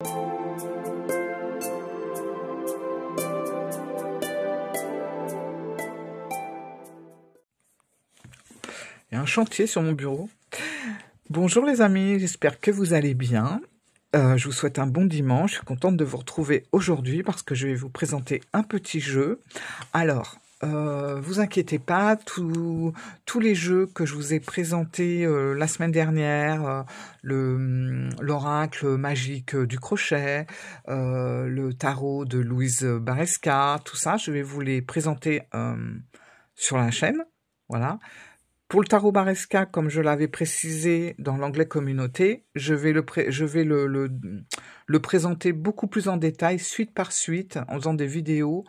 Il y a un chantier sur mon bureau. Bonjour les amis, j'espère que vous allez bien. Je vous souhaite un bon dimanche. Je suis contente de vous retrouver aujourd'hui parce que je vais vous présenter un petit jeu. Alors, vous inquiétez pas, tous les jeux que je vous ai présentés la semaine dernière, l'oracle magique du crochet, le tarot de Louise Baresca, tout ça, je vais vous les présenter sur la chaîne. Voilà. Pour le tarot Baresca, comme je l'avais précisé dans l'onglet communauté, je vais le présenter beaucoup plus en détail, suite par suite, en faisant des vidéos,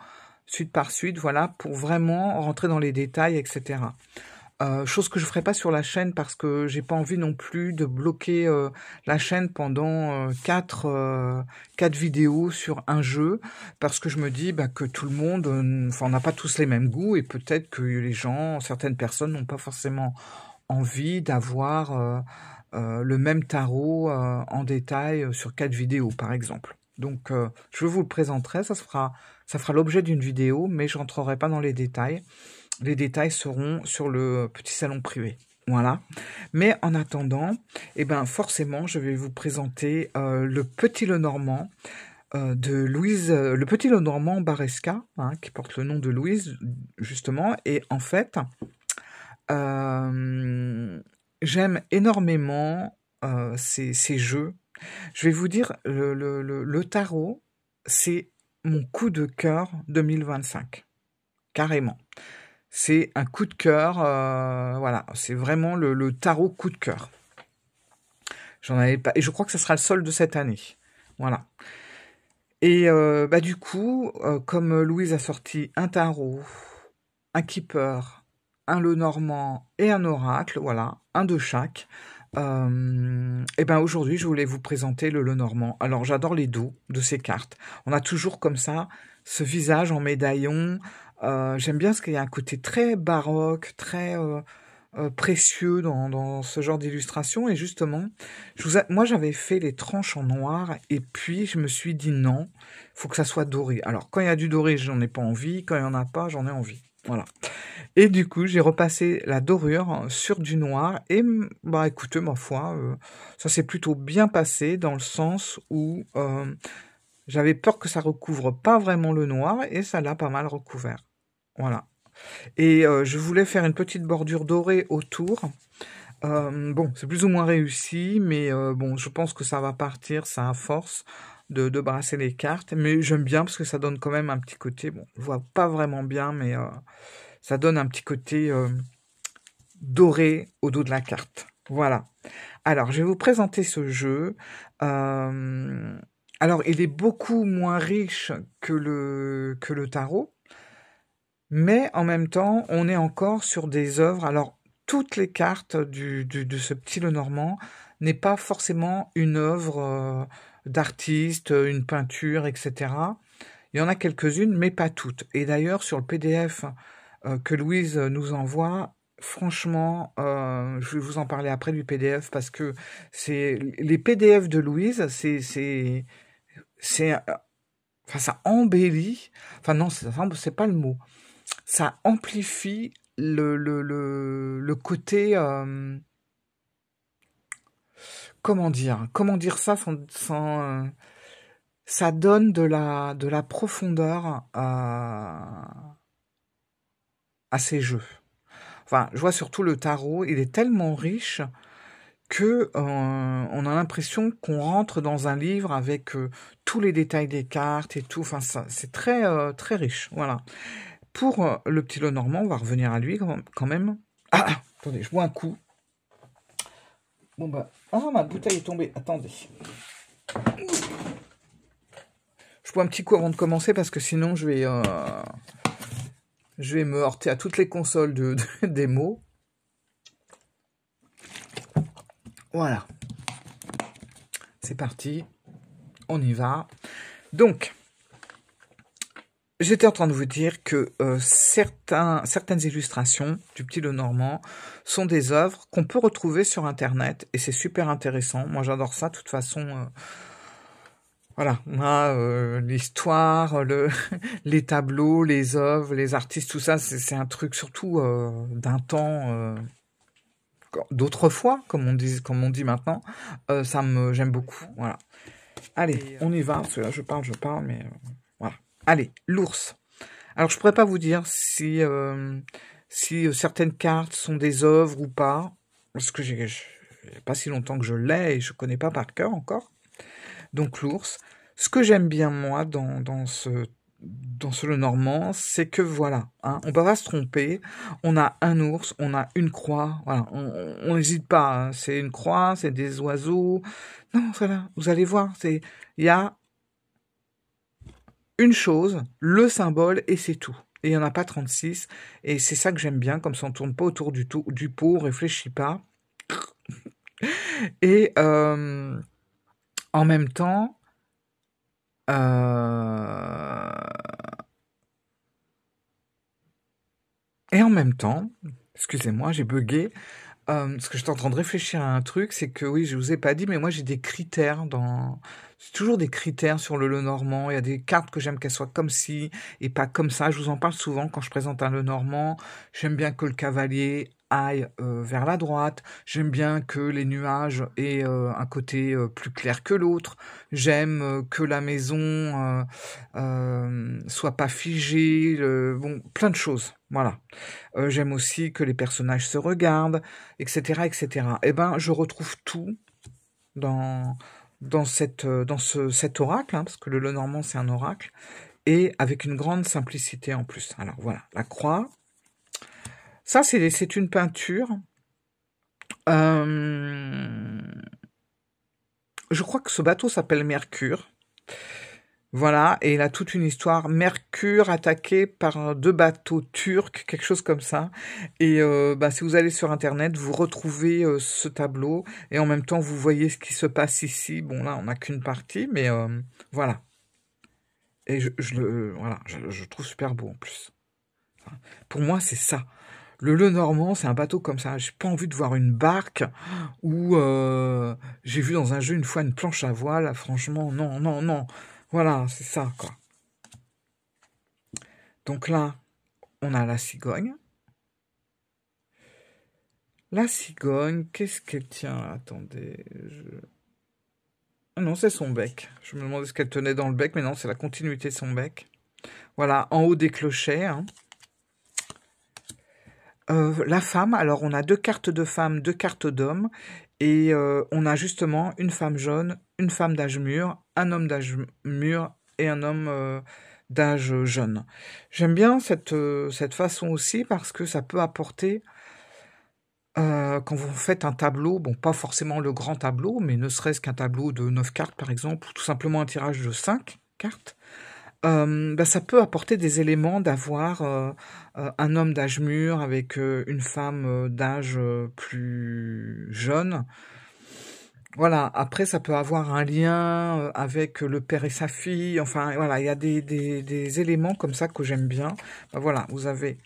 suite par suite, voilà, pour vraiment rentrer dans les détails, etc. Chose que je ferai pas sur la chaîne parce que j'ai pas envie non plus de bloquer la chaîne pendant quatre vidéos sur un jeu, parce que je me dis que tout le monde, enfin on n'a pas tous les mêmes goûts et peut-être que les gens, certaines personnes n'ont pas forcément envie d'avoir le même tarot en détail sur 4 vidéos par exemple. Donc je vous le présenterai, ça fera l'objet d'une vidéo, mais je rentrerai pas dans les détails. Les détails seront sur le petit salon privé. Voilà. Mais en attendant, forcément, je vais vous présenter le Petit Lenormand de Louise, le Petit Lenormand Baresca, qui porte le nom de Louise, justement. Et en fait, j'aime énormément ces jeux. Je vais vous dire, le tarot, c'est mon coup de cœur 2025. Carrément. C'est un coup de cœur, voilà, c'est vraiment le tarot coup de cœur. J'en avais pas, et je crois que ce sera le seul de cette année. Voilà. Et du coup, comme Louise a sorti un tarot, un keeper, un Lenormand et un oracle, voilà, un de chaque. Aujourd'hui, je voulais vous présenter le Lenormand. Alors, j'adore les dos de ces cartes. On a toujours comme ça ce visage en médaillon. J'aime bien parce qu'il y a un côté très baroque, très précieux dans ce genre d'illustration. Et justement, moi j'avais fait les tranches en noir et puis je me suis dit non, il faut que ça soit doré. Alors quand il y a du doré, j'en ai pas envie. Quand il y en a pas, j'en ai envie. Voilà. Et du coup, j'ai repassé la dorure sur du noir et écoutez, ma foi, ça s'est plutôt bien passé dans le sens où j'avais peur que ça recouvre pas vraiment le noir et ça l'a pas mal recouvert. Voilà. Et je voulais faire une petite bordure dorée autour. Bon, c'est plus ou moins réussi, mais bon, je pense que ça va partir, ça a force de brasser les cartes. Mais j'aime bien parce que ça donne quand même un petit côté, bon, je vois pas vraiment bien, mais ça donne un petit côté doré au dos de la carte. Voilà. Alors, je vais vous présenter ce jeu. Alors, il est beaucoup moins riche que le tarot. Mais en même temps, on est encore sur des œuvres. Alors, toutes les cartes de ce petit Lenormand n'est pas forcément une œuvre d'artiste, une peinture, etc. Il y en a quelques-unes, mais pas toutes. Et d'ailleurs, sur le PDF que Louise nous envoie, franchement, je vais vous en parler après du PDF parce que c'est les PDF de Louise, enfin, ça embellit. Enfin non, c'est pas le mot. Ça amplifie le côté, comment dire ça sans ça donne de la profondeur à ces jeux. Enfin, je vois surtout le tarot, il est tellement riche que on a l'impression qu'on rentre dans un livre avec tous les détails des cartes et tout. Enfin, c'est très très riche. Voilà. Pour le petit Lenormand, on va revenir à lui quand même. Ah, attendez, je bois un coup. Bon ma bouteille est tombée. Attendez. Je bois un petit coup avant de commencer parce que sinon je vais me heurter à toutes les consoles des mots. Voilà. C'est parti. On y va. Donc, j'étais en train de vous dire que certaines illustrations du petit Lenormand sont des œuvres qu'on peut retrouver sur Internet et c'est super intéressant. Moi, j'adore ça. De toute façon, Voilà, on a l'histoire, les tableaux, les œuvres, les artistes, tout ça, c'est un truc surtout d'un temps d'autrefois, comme on dit maintenant. J'aime beaucoup. Voilà. Allez, on y va. Parce que là, je parle, mais voilà. Allez, l'ours. Alors, je pourrais pas vous dire si certaines cartes sont des œuvres ou pas, parce que j'ai pas si longtemps que je l'ai et je connais pas par cœur encore. Donc l'ours. Ce que j'aime bien moi dans ce Lenormand, c'est que voilà, hein, on peut pas se tromper. On a un ours, on a une croix. Voilà, on n'hésite pas. Hein, c'est une croix, c'est des oiseaux. Non, voilà, vous allez voir, il y a une chose, le symbole, et c'est tout. Et il n'y en a pas 36. Et c'est ça que j'aime bien, comme ça on tourne pas autour du pot, on réfléchit pas. Et en même temps, excusez-moi, j'ai bugué, parce que j'étais en train de réfléchir à un truc, c'est que oui, je vous ai pas dit, mais moi j'ai des critères c'est toujours des critères sur le Lenormand. Il y a des cartes que j'aime qu'elles soient comme ci et pas comme ça. Je vous en parle souvent quand je présente un Lenormand. J'aime bien que le cavalier aille vers la droite. J'aime bien que les nuages aient un côté plus clair que l'autre. J'aime que la maison soit pas figée. Bon, plein de choses. Voilà. J'aime aussi que les personnages se regardent, etc., etc. Eh ben, je retrouve tout dans cet oracle, hein, parce que le Lenormand c'est un oracle, et avec une grande simplicité en plus. Alors voilà, la croix. Ça c'est une peinture. Je crois que ce bateau s'appelle Mercure. Voilà, et il a toute une histoire. Mercure attaqué par 2 bateaux turcs, quelque chose comme ça. Et si vous allez sur Internet, vous retrouvez ce tableau, et en même temps, vous voyez ce qui se passe ici. Bon, là, on n'a qu'une partie, mais voilà. Et je trouve super beau en plus. Enfin, pour moi, c'est ça. Le Lenormand, c'est un bateau comme ça. J'ai pas envie de voir une barque ou j'ai vu dans un jeu une fois une planche à voile. Franchement, non, non, non. Voilà, c'est ça, quoi. Donc là, on a la cigogne. La cigogne, qu'est-ce qu'elle tient? Attendez. Ah non, c'est son bec. Je me demandais ce qu'elle tenait dans le bec, mais non, c'est la continuité de son bec. Voilà, en haut des clochers. Hein. La femme, alors on a 2 cartes de femme, 2 cartes d'homme, et on a justement une femme jaune, une femme d'âge mûr, un homme d'âge mûr et un homme d'âge jeune. J'aime bien cette façon aussi parce que ça peut apporter, quand vous faites un tableau, bon pas forcément le grand tableau, mais ne serait-ce qu'un tableau de 9 cartes par exemple, ou tout simplement un tirage de 5 cartes, ça peut apporter des éléments d'avoir un homme d'âge mûr avec une femme d'âge plus jeune. Voilà, après ça peut avoir un lien avec le père et sa fille. Enfin voilà, il y a des éléments comme ça que j'aime bien. Voilà, vous avez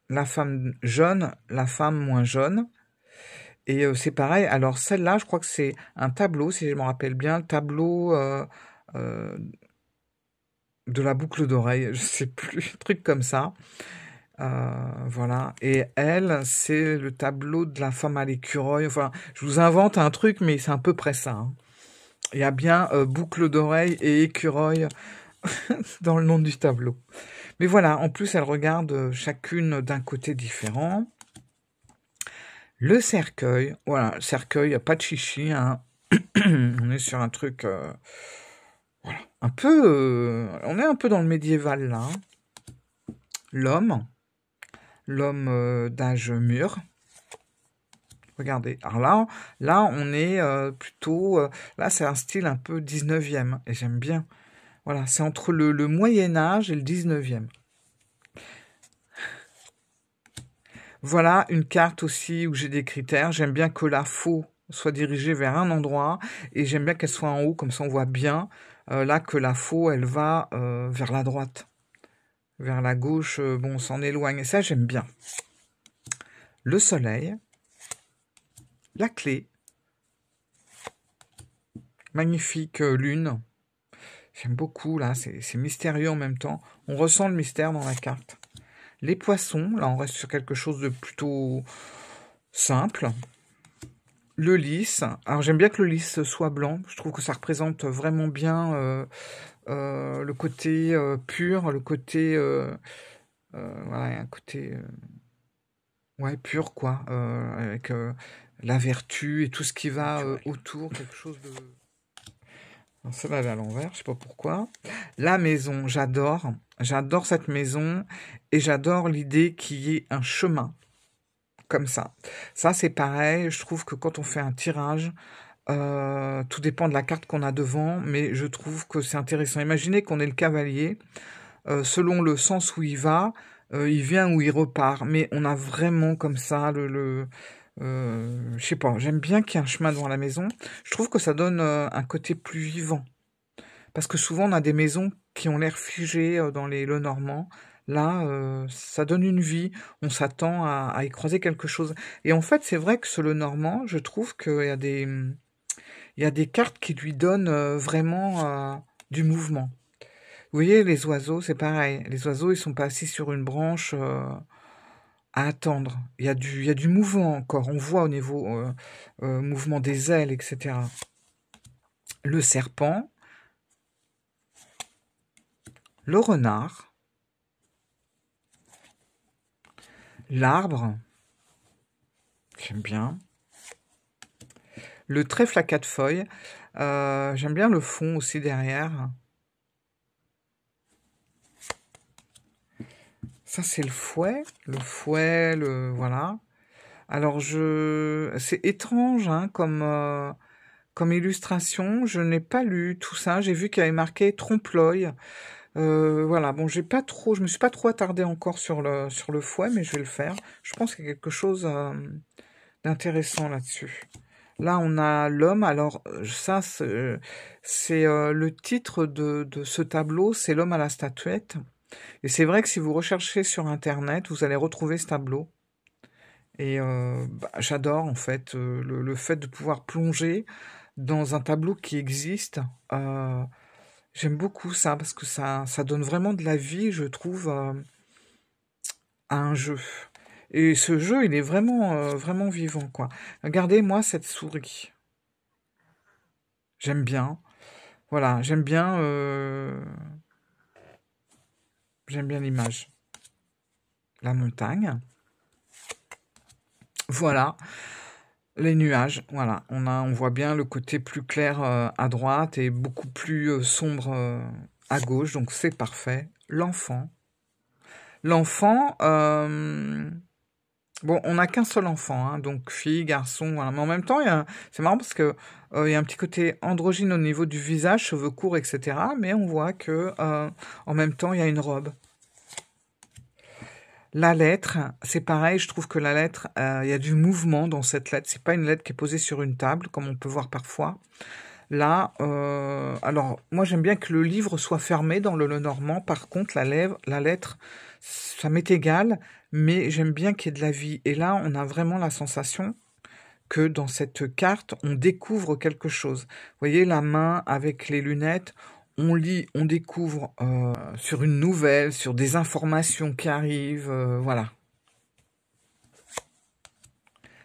la femme jeune, la femme moins jeune. Et c'est pareil, alors celle-là, je crois que c'est un tableau, si je me rappelle bien, le tableau euh, de la boucle d'oreille, je sais plus, un truc comme ça. Voilà. Et elle, c'est le tableau de la femme à l'écureuil. Enfin, je vous invente un truc, mais c'est à peu près ça. Hein. Il y a bien boucle d'oreille et écureuil dans le nom du tableau. Mais voilà, en plus, elles regardent chacune d'un côté différent. Le cercueil, voilà, le cercueil, pas de chichi, hein. On est sur un truc, voilà, un peu, on est un peu dans le médiéval là. Hein. L'homme d'âge mûr. Regardez, alors là, on est plutôt, là, c'est un style un peu 19e, et j'aime bien. Voilà, c'est entre le Moyen Âge et le 19e. Voilà une carte aussi où j'ai des critères. J'aime bien que la faux soit dirigée vers un endroit et j'aime bien qu'elle soit en haut, comme ça on voit bien là que la faux elle va vers la droite. Vers la gauche, bon, on s'en éloigne. Et ça, j'aime bien. Le soleil, la clé, magnifique lune. J'aime beaucoup, là, c'est mystérieux en même temps. On ressent le mystère dans la carte. Les poissons, là, on reste sur quelque chose de plutôt simple. Le lys. Alors, j'aime bien que le lys soit blanc. Je trouve que ça représente vraiment bien le côté pur, le côté... voilà, un côté... ouais, pur, quoi. Avec la vertu et tout ce qui va autour. Quelque chose de... Celle-là, elle est à l'envers, je sais pas pourquoi. La maison, j'adore. J'adore cette maison et j'adore l'idée qu'il y ait un chemin comme ça. Ça, c'est pareil. Je trouve que quand on fait un tirage, tout dépend de la carte qu'on a devant, mais je trouve que c'est intéressant. Imaginez qu'on est le cavalier. Selon le sens où il vient ou il repart. Mais on a vraiment comme ça je sais pas, j'aime bien qu'il y ait un chemin devant la maison. Je trouve que ça donne un côté plus vivant. Parce que souvent, on a des maisons qui ont l'air figées dans les Lenormand. Là, ça donne une vie. On s'attend à y croiser quelque chose. Et en fait, c'est vrai que ce Lenormand, je trouve il y a des cartes qui lui donnent vraiment du mouvement. Vous voyez, les oiseaux, c'est pareil. Les oiseaux, ils sont pas assis sur une branche à attendre. Il y a du mouvement encore. On voit au niveau mouvement des ailes, etc. Le serpent, le renard, l'arbre, j'aime bien. Le trèfle à quatre feuilles, j'aime bien le fond aussi derrière. Ça, c'est le fouet. Voilà. Alors, c'est étrange, hein, comme illustration. Je n'ai pas lu tout ça. J'ai vu qu'il y avait marqué trompe-l'œil. Voilà. Bon, je me suis pas trop attardée encore sur le fouet, mais je vais le faire. Je pense qu'il y a quelque chose d'intéressant là-dessus. Là, on a l'homme. Alors, ça, c'est le titre de ce tableau, c'est l'homme à la statuette. Et c'est vrai que si vous recherchez sur Internet, vous allez retrouver ce tableau. Et j'adore en fait le fait de pouvoir plonger dans un tableau qui existe. J'aime beaucoup ça parce que ça donne vraiment de la vie, je trouve, à un jeu. Et ce jeu, il est vraiment vivant, quoi. Regardez-moi cette souris. J'aime bien. Voilà, j'aime bien l'image. La montagne. Voilà. Les nuages, voilà. On voit bien le côté plus clair à droite et beaucoup plus sombre à gauche, donc c'est parfait. L'enfant. L'enfant, bon, on n'a qu'un seul enfant, hein, donc fille, garçon, voilà. Mais en même temps, c'est marrant parce que il y a un petit côté androgyne au niveau du visage, cheveux courts, etc. Mais on voit que en même temps, il y a une robe. La lettre, c'est pareil, je trouve que la lettre, il y a du mouvement dans cette lettre. C'est pas une lettre qui est posée sur une table, comme on peut voir parfois. Là, alors, moi j'aime bien que le livre soit fermé dans le Lenormand. Par contre, la lettre, ça m'est égal, mais j'aime bien qu'il y ait de la vie. Et là, on a vraiment la sensation que dans cette carte, on découvre quelque chose. Vous voyez la main avec les lunettes, on lit, on découvre sur une nouvelle, sur des informations qui arrivent, voilà.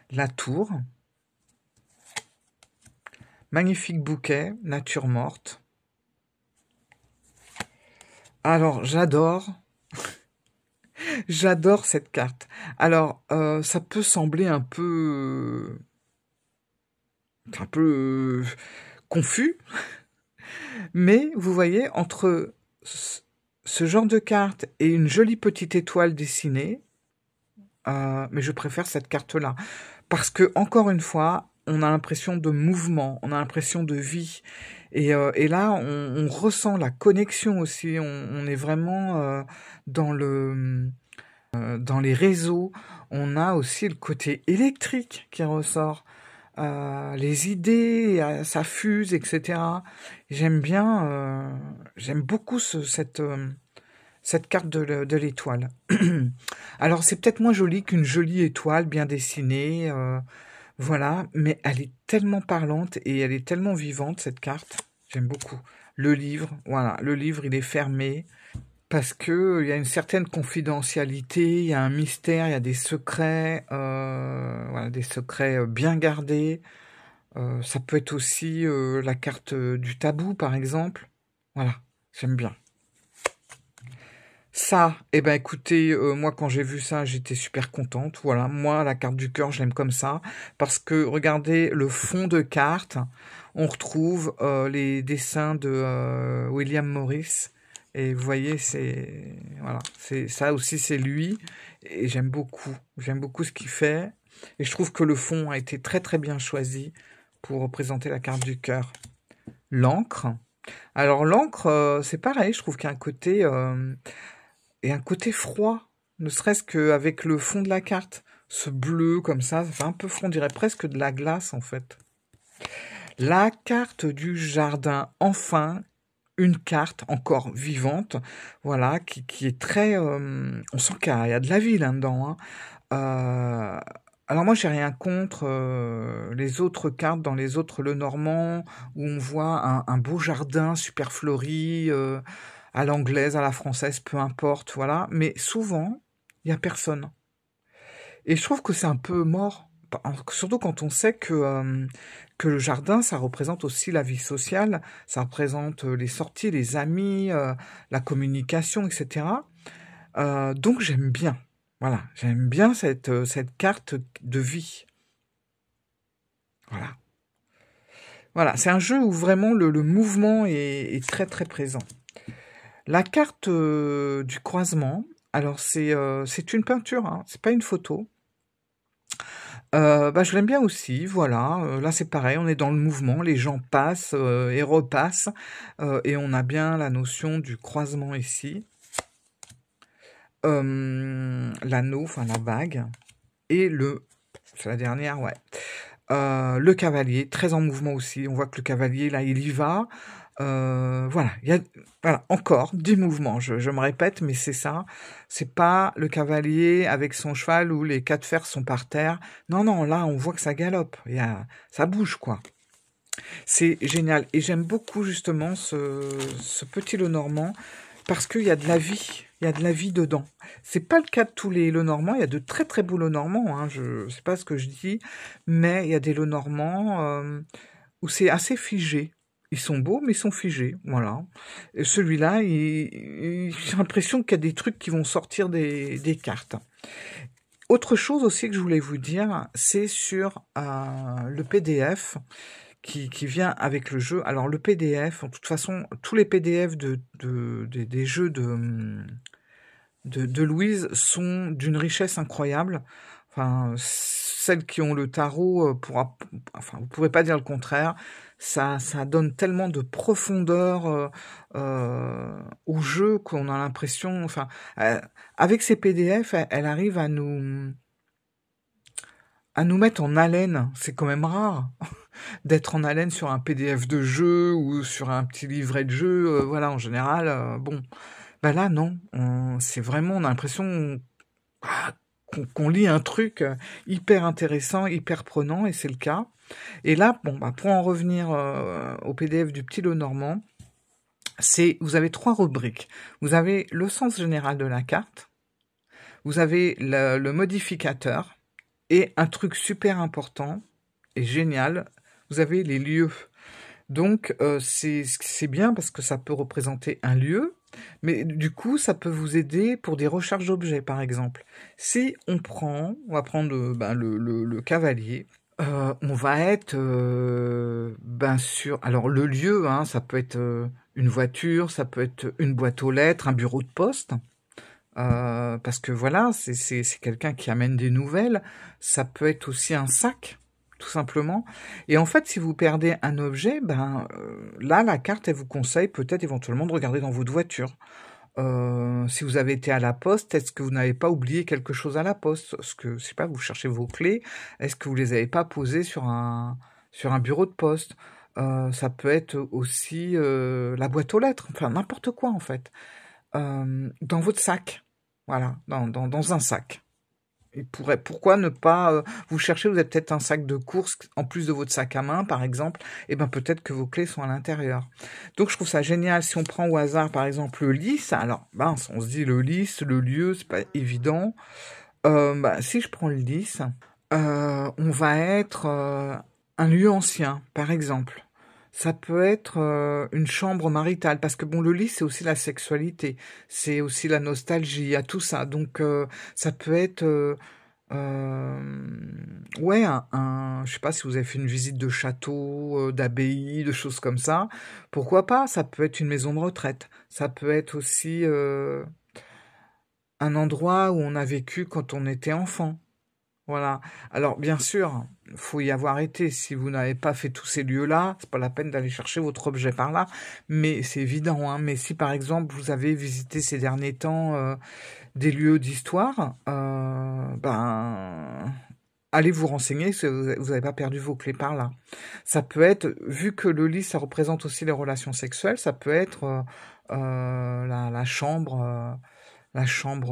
La tour. Magnifique bouquet, nature morte. Alors, j'adore cette carte. Alors, ça peut sembler un peu confus, mais vous voyez, entre ce genre de carte et une jolie petite étoile dessinée, mais je préfère cette carte-là. Parce que, encore une fois, on a l'impression de mouvement, on a l'impression de vie. Et là, on ressent la connexion aussi. On est vraiment dans dans les réseaux. On a aussi le côté électrique qui ressort. Les idées, ça fuse, etc. J'aime bien, j'aime beaucoup cette carte de l'étoile. Alors, c'est peut-être moins joli qu'une jolie étoile bien dessinée, voilà, mais elle est tellement parlante et elle est tellement vivante, cette carte. J'aime beaucoup. Le livre, voilà, le livre, il est fermé parce que il y a une certaine confidentialité, il y a un mystère, il y a des secrets, voilà, des secrets bien gardés. Ça peut être aussi la carte du tabou, par exemple. Voilà, j'aime bien. Ça, eh ben écoutez, moi quand j'ai vu ça, j'étais super contente. Voilà, moi la carte du cœur, je l'aime comme ça parce que regardez le fond de carte, on retrouve les dessins de William Morris et vous voyez, c'est voilà, c'est ça aussi, c'est lui et j'aime beaucoup. J'aime beaucoup ce qu'il fait et je trouve que le fond a été très très bien choisi pour représenter la carte du cœur. L'encre. Alors l'encre, c'est pareil, je trouve qu'il y a un côté et un côté froid, ne serait-ce qu'avec le fond de la carte. Ce bleu comme ça fait un peu froid, on dirait presque de la glace en fait. La carte du jardin, enfin, une carte encore vivante, voilà, qui est très... on sent qu'il y a de la vie là-dedans, hein. Alors moi, j'ai rien contre les autres cartes dans les autres Lenormand, où on voit un beau jardin super fleuri, à l'anglaise, à la française, peu importe, voilà. Mais souvent, il y a personne. Et je trouve que c'est un peu mort, surtout quand on sait que le jardin, ça représente aussi la vie sociale, ça représente les sorties, les amis, la communication, etc. Donc j'aime bien, voilà, j'aime bien cette carte de vie. Voilà. Voilà, c'est un jeu où vraiment le mouvement est très très présent. La carte du croisement, alors c'est une peinture, hein, c'est pas une photo. Bah, je l'aime bien aussi, voilà. Là, c'est pareil, on est dans le mouvement, les gens passent et repassent, et on a bien la notion du croisement ici. L'anneau, enfin la bague, et c'est la dernière, ouais. Le cavalier, très en mouvement aussi. On voit que le cavalier, là, il y va. Voilà, voilà, encore du mouvement. Je me répète, mais c'est ça. C'est pas le cavalier avec son cheval où les quatre fers sont par terre. Non, non, là, on voit que ça galope. Ça bouge, quoi. C'est génial. Et j'aime beaucoup, justement, ce petit Lenormand parce qu'il y a de la vie. Il y a de la vie dedans. C'est pas le cas de tous les Lenormand. Il y a de très très beaux Lenormand. Hein. Je sais pas ce que je dis, mais il y a des Lenormand où c'est assez figé. Ils sont beaux, mais ils sont figés, voilà. Et celui-là, j'ai l'impression qu'il y a des trucs qui vont sortir des cartes. Autre chose aussi que je voulais vous dire, c'est sur le PDF qui vient avec le jeu. Alors le PDF, en toute façon, tous les PDF des jeux de Louise sont d'une richesse incroyable. Enfin, celles qui ont le tarot, enfin, vous pourrez pas dire le contraire. Ça donne tellement de profondeur au jeu qu'on a l'impression, enfin, avec ces PDF, elle arrive à nous mettre en haleine. C'est quand même rare d'être en haleine sur un PDF de jeu ou sur un petit livret de jeu. Voilà, en général, bon. Bah là, non. C'est vraiment, on a l'impression qu'on lit un truc hyper intéressant, hyper prenant, et c'est le cas. Et là, bon, bah, pour en revenir au PDF du petit Lenormand, vous avez 3 rubriques. Vous avez le sens général de la carte, vous avez le modificateur, et un truc super important et génial, vous avez les lieux. Donc, c'est bien parce que ça peut représenter un lieu, mais du coup, ça peut vous aider pour des recherches d'objets, par exemple. Si on va prendre le cavalier, on va être sur... Alors, le lieu, hein, ça peut être une voiture, ça peut être une boîte aux lettres, un bureau de poste. Parce que voilà, c'est quelqu'un qui amène des nouvelles. Ça peut être aussi un sac, tout simplement. Et en fait, si vous perdez un objet, là, la carte, elle vous conseille peut-être éventuellement de regarder dans votre voiture. Si vous avez été à la poste, est-ce que vous n'avez pas oublié quelque chose à la poste? Est-ce que, je sais pas, vous cherchez vos clés, est-ce que vous les avez pas posées sur un bureau de poste? Ça peut être aussi la boîte aux lettres, enfin n'importe quoi en fait. Dans votre sac, voilà, dans un sac. Pourquoi ne pas vous cherchez, vous avez peut-être un sac de courses en plus de votre sac à main, par exemple, et ben peut-être que vos clés sont à l'intérieur. Donc je trouve ça génial. Si on prend au hasard, par exemple, le lys, alors mince, on se dit le lys, le lieu, c'est pas évident. Si je prends le lys, on va être un lieu ancien, par exemple. Ça peut être une chambre maritale, parce que bon, le lit, c'est aussi la sexualité, c'est aussi la nostalgie, il y a tout ça. Donc, ça peut être, ouais, je sais pas si vous avez fait une visite de château, d'abbaye, de choses comme ça. Pourquoi pas? Ça peut être une maison de retraite. Ça peut être aussi un endroit où on a vécu quand on était enfant. Voilà. Alors, bien sûr, faut y avoir été. Si vous n'avez pas fait tous ces lieux-là, c'est pas la peine d'aller chercher votre objet par là. Mais c'est évident, hein. Mais si par exemple vous avez visité ces derniers temps des lieux d'histoire, allez vous renseigner si vous n'avez pas perdu vos clés par là. Ça peut être, vu que le lit, ça représente aussi les relations sexuelles, ça peut être la chambre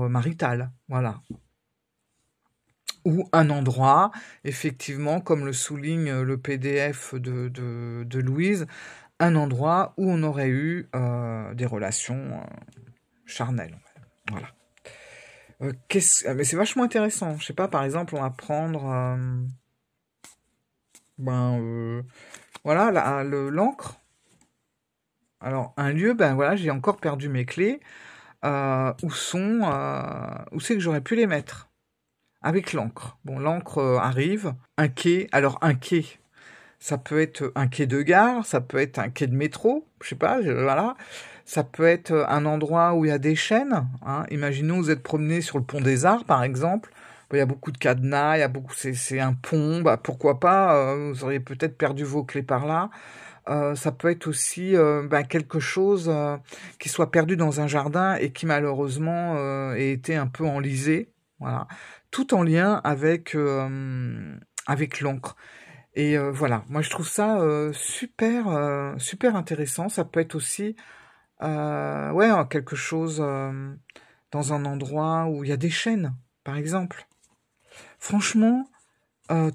maritale. Voilà. Ou un endroit, effectivement, comme le souligne le PDF de Louise, un endroit où on aurait eu des relations charnelles. Voilà. Mais c'est vachement intéressant. Je sais pas, par exemple, on va prendre voilà, l'encre. Alors, un lieu, ben voilà, j'ai encore perdu mes clés. Où c'est que j'aurais pu les mettre? Avec l'encre. Bon, l'encre arrive. Un quai. Alors, un quai, ça peut être un quai de gare, ça peut être un quai de métro, je sais pas, voilà. Ça peut être un endroit où il y a des chaînes. Hein. Imaginons vous êtes promené sur le pont des Arts, par exemple. Il y a beaucoup de cadenas, il y a beaucoup, c'est un pont. Pourquoi pas vous auriez peut-être perdu vos clés par là. Ça peut être aussi quelque chose qui soit perdu dans un jardin et qui malheureusement ait été un peu enlisé. Voilà, tout en lien avec l'encre. Et voilà, moi je trouve ça super intéressant. Ça peut être aussi ouais, quelque chose dans un endroit où il y a des chênes, par exemple. Franchement,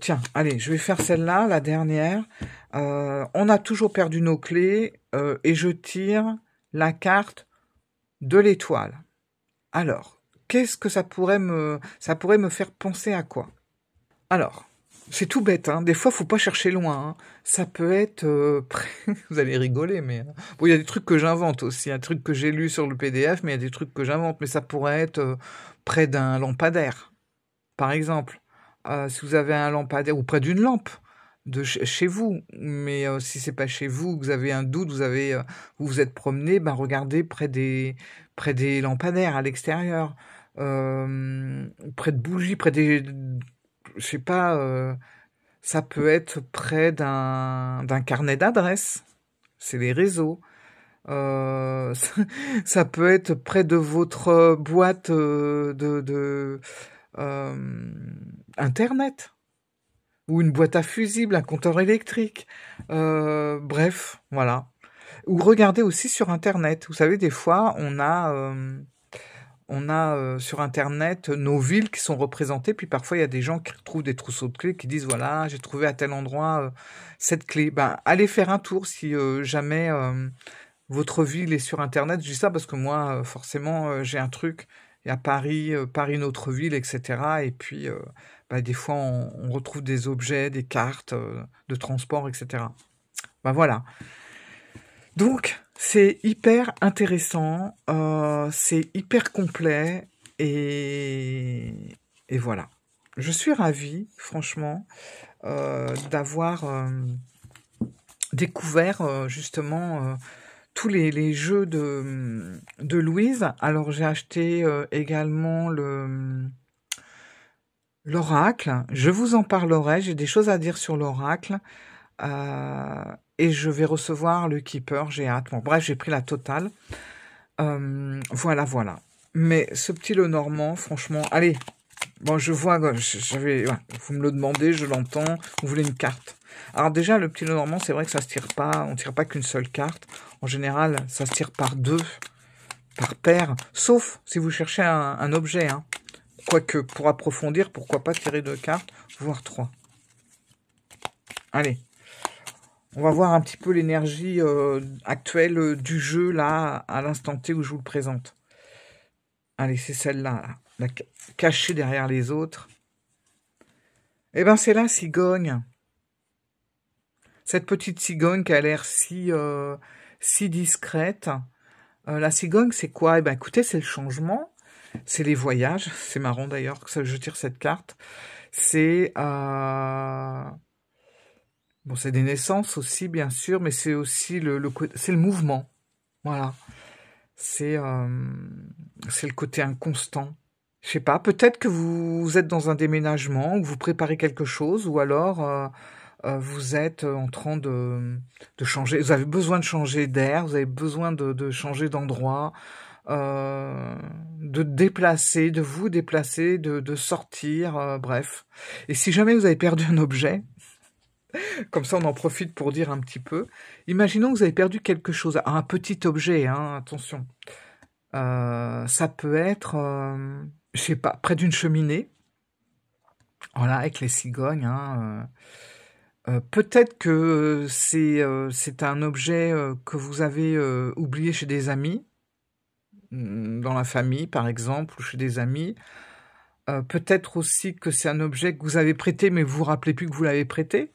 tiens, allez, je vais faire celle-là, la dernière. On a toujours perdu nos clés et je tire la carte de l'étoile. Alors, qu'est-ce que ça pourrait me faire penser à quoi? Alors, c'est tout bête, hein. Des fois, faut pas chercher loin, hein. Ça peut être vous allez rigoler, mais bon, il y a des trucs que j'invente aussi, un truc que j'ai lu sur le PDF, mais il y a des trucs que j'invente. Mais ça pourrait être près d'un lampadaire, par exemple. Si vous avez un lampadaire ou près d'une lampe de chez vous, mais si c'est pas chez vous, que vous avez un doute, vous vous êtes promené, regardez près des lampadaires à l'extérieur, près de bougies, près des, je sais pas, ça peut être près d'un carnet d'adresses, c'est les réseaux. Ça peut être près de votre boîte Internet, ou une boîte à fusibles, un compteur électrique. Bref, voilà. Ou regardez aussi sur Internet. Vous savez, des fois, on a sur Internet nos villes qui sont représentées, puis parfois il y a des gens qui retrouvent des trousseaux de clés qui disent voilà, j'ai trouvé à tel endroit cette clé. Allez faire un tour si jamais votre ville est sur Internet. Je dis ça parce que moi, forcément, j'ai un truc. Il y a Paris, Paris notre ville, etc. Et puis, des fois, on retrouve des objets, des cartes de transport, etc. Voilà. Donc, c'est hyper intéressant, c'est hyper complet et voilà. Je suis ravie, franchement, d'avoir découvert justement tous les jeux de Louise. Alors, j'ai acheté également l'oracle. Je vous en parlerai, j'ai des choses à dire sur l'oracle. Et je vais recevoir le Keeper, j'ai hâte. Bon, bref, j'ai pris la totale. Voilà. Mais ce petit Lenormand, franchement, allez. Bon, je vois, vous me le demandez, je l'entends. Vous voulez une carte. Alors déjà, le petit Lenormand, c'est vrai que ça se tire pas. On tire pas qu'une seule carte. En général, ça se tire par deux, par paire. Sauf si vous cherchez un objet, hein. Quoique, pour approfondir, pourquoi pas tirer 2 cartes, voire 3. Allez. On va voir un petit peu l'énergie actuelle du jeu, là, à l'instant T où je vous le présente. Allez, c'est celle-là, là, cachée derrière les autres. Eh ben, c'est la cigogne. Cette petite cigogne qui a l'air si discrète. La cigogne, c'est quoi? Eh ben, écoutez, c'est le changement. C'est les voyages. C'est marrant, d'ailleurs, que je tire cette carte. C'est... Bon, c'est des naissances aussi, bien sûr, mais c'est aussi c'est le mouvement. Voilà. C'est le côté inconstant. Je sais pas, peut-être que vous êtes dans un déménagement, ou vous préparez quelque chose, ou alors vous êtes en train de changer, vous avez besoin de changer d'air, vous avez besoin de changer d'endroit, de déplacer, de vous déplacer, de sortir, bref. Et si jamais vous avez perdu un objet, comme ça on en profite pour dire un petit peu, imaginons que vous avez perdu quelque chose, un petit objet, hein, attention. Ça peut être, je sais pas, près d'une cheminée, voilà, avec les cigognes, hein, peut-être que c'est un objet que vous avez oublié chez des amis, dans la famille par exemple, ou chez des amis. Peut-être aussi que c'est un objet que vous avez prêté, mais vous vous rappelez plus que vous l'avez prêté.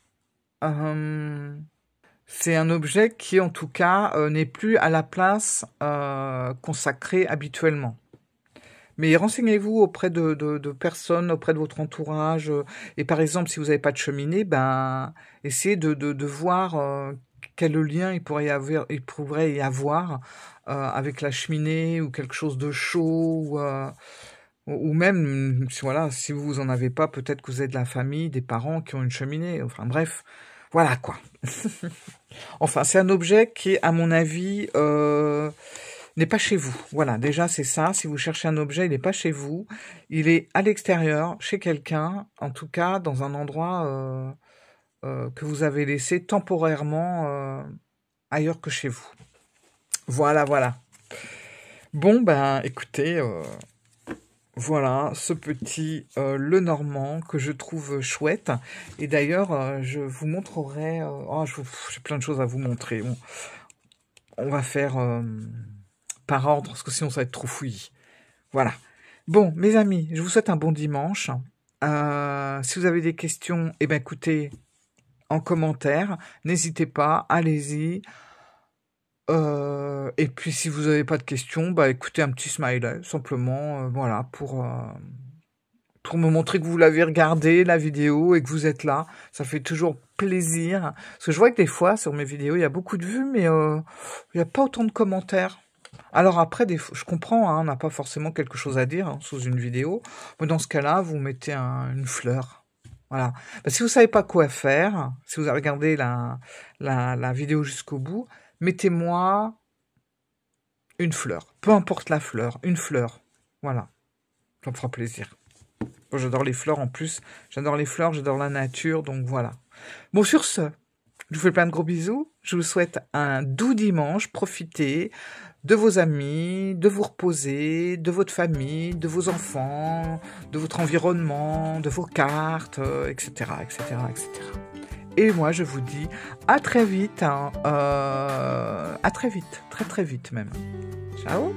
C'est un objet qui, en tout cas, n'est plus à la place consacrée habituellement. Mais renseignez-vous auprès de personnes, auprès de votre entourage. Et par exemple, si vous n'avez pas de cheminée, ben, essayez de voir quel lien il pourrait y avoir avec la cheminée ou quelque chose de chaud. Ou même, voilà, si vous en avez pas, peut-être que vous êtes de la famille, des parents qui ont une cheminée. Enfin bref, voilà quoi. Enfin, c'est un objet qui, à mon avis, n'est pas chez vous. Voilà, déjà c'est ça. Si vous cherchez un objet, il n'est pas chez vous. Il est à l'extérieur, chez quelqu'un, en tout cas dans un endroit que vous avez laissé temporairement ailleurs que chez vous. Voilà, voilà. Bon, ben, écoutez, voilà, ce petit Lenormand que je trouve chouette. Et d'ailleurs, je vous montrerai... oh, j'ai plein de choses à vous montrer. Bon, on va faire par ordre, parce que sinon ça va être trop fouillis. Voilà. Bon, mes amis, je vous souhaite un bon dimanche. Si vous avez des questions, eh ben, écoutez, en commentaire. N'hésitez pas, allez-y. Et puis, si vous n'avez pas de questions, bah, écoutez un petit smiley, simplement, voilà, pour me montrer que vous l'avez regardé, la vidéo, et que vous êtes là. Ça fait toujours plaisir. Parce que je vois que des fois, sur mes vidéos, il y a beaucoup de vues, mais il n'y a pas autant de commentaires. Alors après, je comprends, hein, on n'a pas forcément quelque chose à dire sous une vidéo. Mais dans ce cas-là, vous mettez une fleur. Voilà. Bah, si vous savez pas quoi faire, si vous avez regardé la vidéo jusqu'au bout, mettez-moi une fleur. Peu importe la fleur, une fleur. Voilà. Ça me fera plaisir. Moi, j'adore les fleurs en plus. J'adore les fleurs, j'adore la nature, donc voilà. Bon, sur ce, je vous fais plein de gros bisous. Je vous souhaite un doux dimanche. Profitez de vos amis, de vous reposer, de votre famille, de vos enfants, de votre environnement, de vos cartes, etc., etc., etc. Et moi, je vous dis à très vite, hein, à très vite, très très vite même. Ciao!